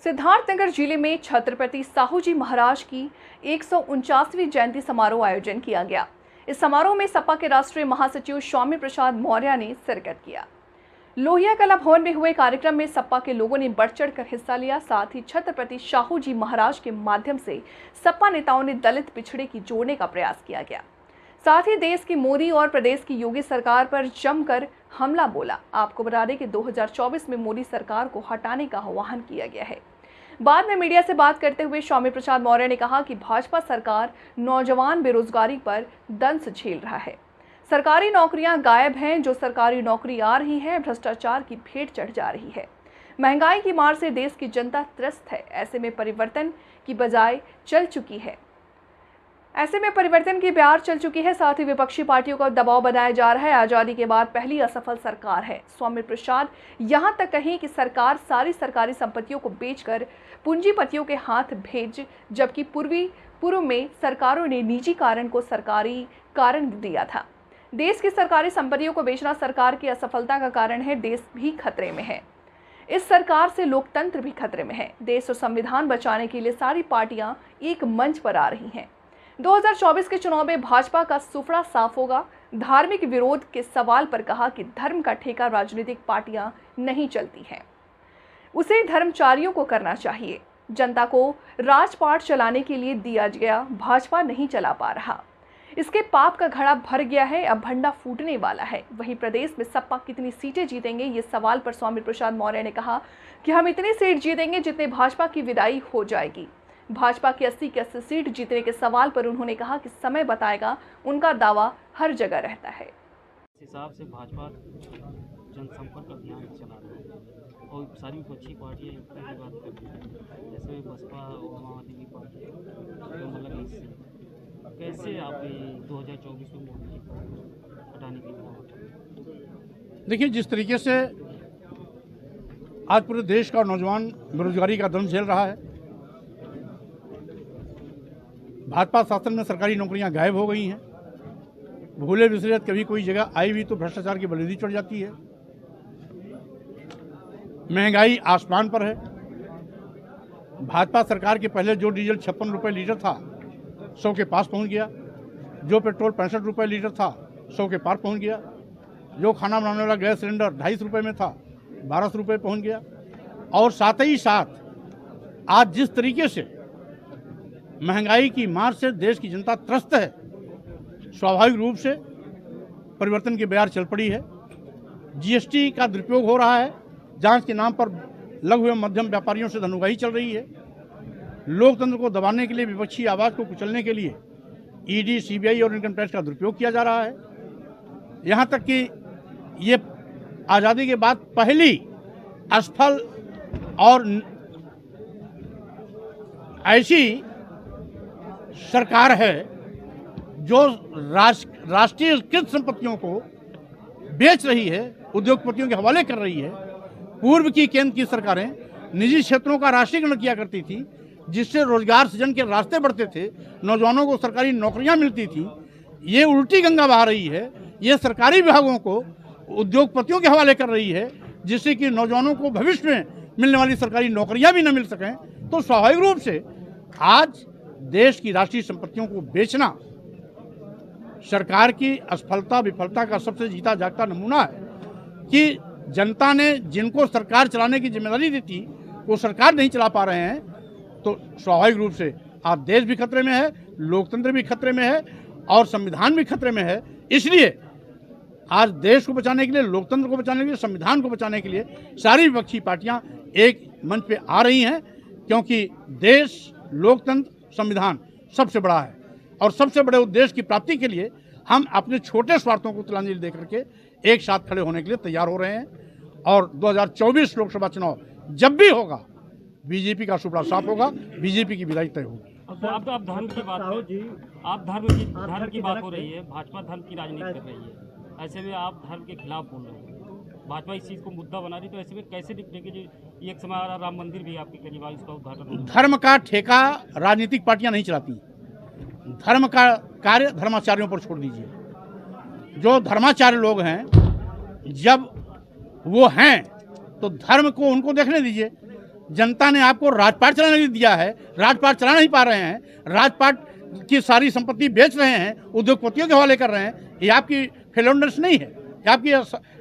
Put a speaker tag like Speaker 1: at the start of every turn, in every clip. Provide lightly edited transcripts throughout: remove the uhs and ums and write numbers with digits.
Speaker 1: सिद्धार्थनगर जिले में छत्रपति साहू जी महाराज की 149वीं जयंती समारोह आयोजन किया गया। इस समारोह में सपा के राष्ट्रीय महासचिव स्वामी प्रसाद मौर्य ने शिरकत किया। लोहिया कला भवन में हुए कार्यक्रम में सपा के लोगों ने बढ़ चढ़कर हिस्सा लिया। साथ ही छत्रपति साहू जी महाराज के माध्यम से सपा नेताओं ने दलित पिछड़े की जोड़ने का प्रयास किया गया। साथ ही देश की मोदी और प्रदेश की योगी सरकार पर जमकर हमला बोला। आपको बता दें कि 2024 में मोदी सरकार को हटाने का आह्वान किया गया है। बाद में मीडिया से बात करते हुए स्वामी प्रसाद मौर्य ने कहा कि भाजपा सरकार नौजवान बेरोजगारी पर दंश झेल रहा है। सरकारी नौकरियां गायब हैं, जो सरकारी नौकरी आ रही है भ्रष्टाचार की भेंट चढ़ जा रही है। महंगाई की मार से देश की जनता त्रस्त है। ऐसे में परिवर्तन की बजाय चल चुकी है साथ ही विपक्षी पार्टियों का दबाव बनाया जा रहा है। आजादी के बाद पहली असफल सरकार है। स्वामी प्रसाद यहां तक कहीं कि सरकार सारी सरकारी संपत्तियों को बेचकर पूंजीपतियों के हाथ भेज, जबकि पूर्व में सरकारों ने निजी कारण को सरकारी कारण दिया था। देश की सरकारी संपत्तियों को बेचना सरकार की असफलता का कारण है। देश भी खतरे में है। इस सरकार से लोकतंत्र भी खतरे में है। देश और संविधान बचाने के लिए सारी पार्टियां एक मंच पर आ रही हैं। 2024 के चुनाव में भाजपा का सुफड़ा साफ होगा। धार्मिक विरोध के सवाल पर कहा कि धर्म का ठेका राजनीतिक पार्टियां नहीं चलती हैं, उसे धर्मचारियों को करना चाहिए। जनता को राजपाट चलाने के लिए दिया गया भाजपा नहीं चला पा रहा। इसके पाप का घड़ा भर गया है, अब भंडा फूटने वाला है। वहीं प्रदेश में सपा कितनी सीटें जीतेंगे, ये सवाल पर स्वामी प्रसाद मौर्य ने कहा कि हम इतनी सीट जीतेंगे जितने भाजपा की विदाई हो जाएगी। भाजपा की 80 की 80 सीट जीतने के सवाल पर उन्होंने कहा कि समय बताएगा। उनका दावा हर जगह रहता है।
Speaker 2: इस हिसाब से भाजपा जनसंपर्क अभियान चला रहा है और सारी विपक्षी पार्टियां एकता की बात कर रही हैं, जैसे बसपा और आम आदमी पार्टी तो मतलब इससे कैसे आप 2024 में मोदी जी को हटाने की बात?
Speaker 3: देखिए, जिस तरीके से आज पूरे देश का नौजवान बेरोजगारी का दंश झेल रहा है, भाजपा शासन में सरकारी नौकरियां गायब हो गई हैं। भूले बिसरे कभी कोई जगह आई हुई तो भ्रष्टाचार की बलदी चढ़ जाती है। महंगाई आसमान पर है। भाजपा सरकार के पहले जो डीजल 56 रुपये लीटर था 100 के पास पहुंच गया। जो पेट्रोल 65 रुपये लीटर था 100 के पार पहुंच गया। जो खाना बनाने वाला गैस सिलेंडर 250 रुपये में था 1200 रुपये पहुंच गया। और साथ ही साथ आज जिस तरीके से महंगाई की मार से देश की जनता त्रस्त है, स्वाभाविक रूप से परिवर्तन की बयार चल पड़ी है। जीएसटी का दुरुपयोग हो रहा है। जांच के नाम पर लघु एवं मध्यम व्यापारियों से धनुगाही चल रही है। लोकतंत्र को दबाने के लिए, विपक्षी आवाज़ को कुचलने के लिए ईडी, सीबीआई और इनकम टैक्स का दुरुपयोग किया जा रहा है। यहाँ तक कि ये आज़ादी के बाद पहली असफल और ऐसी सरकार है जो राष्ट्रीय कृत संपत्तियों को बेच रही है, उद्योगपतियों के हवाले कर रही है। पूर्व की केंद्र की सरकारें निजी क्षेत्रों का राष्ट्रीयकरण किया करती थी, जिससे रोजगार सृजन के रास्ते बढ़ते थे, नौजवानों को सरकारी नौकरियां मिलती थी। ये उल्टी गंगा बहा रही है। ये सरकारी विभागों को उद्योगपतियों के हवाले कर रही है, जिससे कि नौजवानों को भविष्य में मिलने वाली सरकारी नौकरियां भी न मिल सकें। तो स्वाभाविक रूप से आज देश की राष्ट्रीय संपत्तियों को बेचना सरकार की असफलता विफलता का सबसे जीता जागता नमूना है कि जनता ने जिनको सरकार चलाने की जिम्मेदारी दी थी वो सरकार नहीं चला पा रहे हैं। तो स्वाभाविक रूप से आज देश भी खतरे में है, लोकतंत्र भी खतरे में है और संविधान भी खतरे में है। इसलिए आज देश को बचाने के लिए, लोकतंत्र को बचाने के लिए, संविधान को बचाने के लिए सारी विपक्षी पार्टियां एक मंच पे आ रही हैं, क्योंकि देश, लोकतंत्र, संविधान सबसे बड़ा है और सबसे बड़े उद्देश्य की प्राप्ति के लिए हम अपने छोटे स्वार्थों को तिलांजलि देकर के एक साथ खड़े होने के लिए तैयार हो रहे हैं। और 2024 लोकसभा चुनाव जब भी होगा, बीजेपी का सुपड़ा साफ होगा, बीजेपी की विदाई तय होगी।
Speaker 2: अब धर्म की बात हो, आप धर्म की बात हो रही है, भाजपा धर्म की राजनीति कर रही है। ऐसे में आप धर्म के खिलाफ बोल रहे हैं। भाजपा इस चीज़ को मुद्दा बना रही, तो ऐसे में कैसे निपटेगी? जो एक समय आ रहा, राम मंदिर भी आपके करीब आई, उसका उद्घाटन।
Speaker 3: धर्म का ठेका राजनीतिक पार्टियां नहीं चलाती। धर्म का कार्य धर्माचार्यों पर छोड़ दीजिए। जो धर्माचार्य लोग हैं, जब वो हैं तो धर्म को उनको देखने दीजिए। जनता ने आपको राजपाट चलाने नहीं दिया है, राजपाट चला नहीं पा रहे हैं, राजपाट की सारी संपत्ति बेच रहे हैं, उद्योगपतियों के हवाले कर रहे हैं। ये आपकी फेलोनेस नहीं है, ये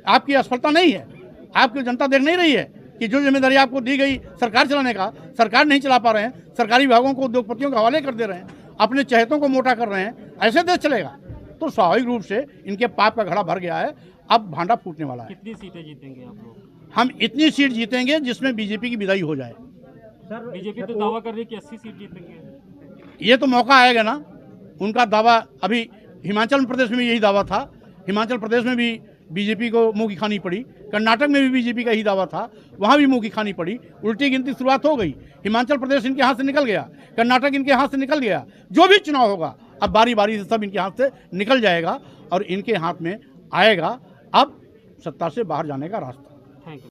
Speaker 3: आपकी असफलता नहीं है। आपकी जनता देख नहीं रही है कि जो जिम्मेदारी आपको दी गई सरकार चलाने का, सरकार नहीं चला पा रहे हैं, सरकारी विभागों को उद्योगपतियों के हवाले कर दे रहे हैं, अपने चहेतों को मोटा कर रहे हैं। ऐसे देश चलेगा तो स्वाभाविक रूप से इनके पाप का घड़ा भर गया है, अब भांडा फूटने वाला है।
Speaker 2: कितनी सीटें जीतेंगे आप लोग?
Speaker 3: हम इतनी सीट जीतेंगे जिसमें बीजेपी की विदाई हो जाए।
Speaker 2: बीजेपी तो दावा कर रही है कि 80 सीट जीतेंगे।
Speaker 3: ये तो मौका आएगा ना, उनका दावा अभी हिमाचल प्रदेश में यही दावा था, हिमाचल प्रदेश में भी बीजेपी को मुंह की खानी पड़ी, कर्नाटक में भी बीजेपी का ही दावा था, वहाँ भी मुंह की खानी पड़ी। उल्टी गिनती शुरुआत हो गई, हिमाचल प्रदेश इनके हाथ से निकल गया, कर्नाटक इनके हाथ से निकल गया। जो भी चुनाव होगा अब बारी बारी से सब इनके हाथ से निकल जाएगा और इनके हाथ में आएगा अब सत्ता से बाहर जाने का रास्ता।
Speaker 2: Thank you.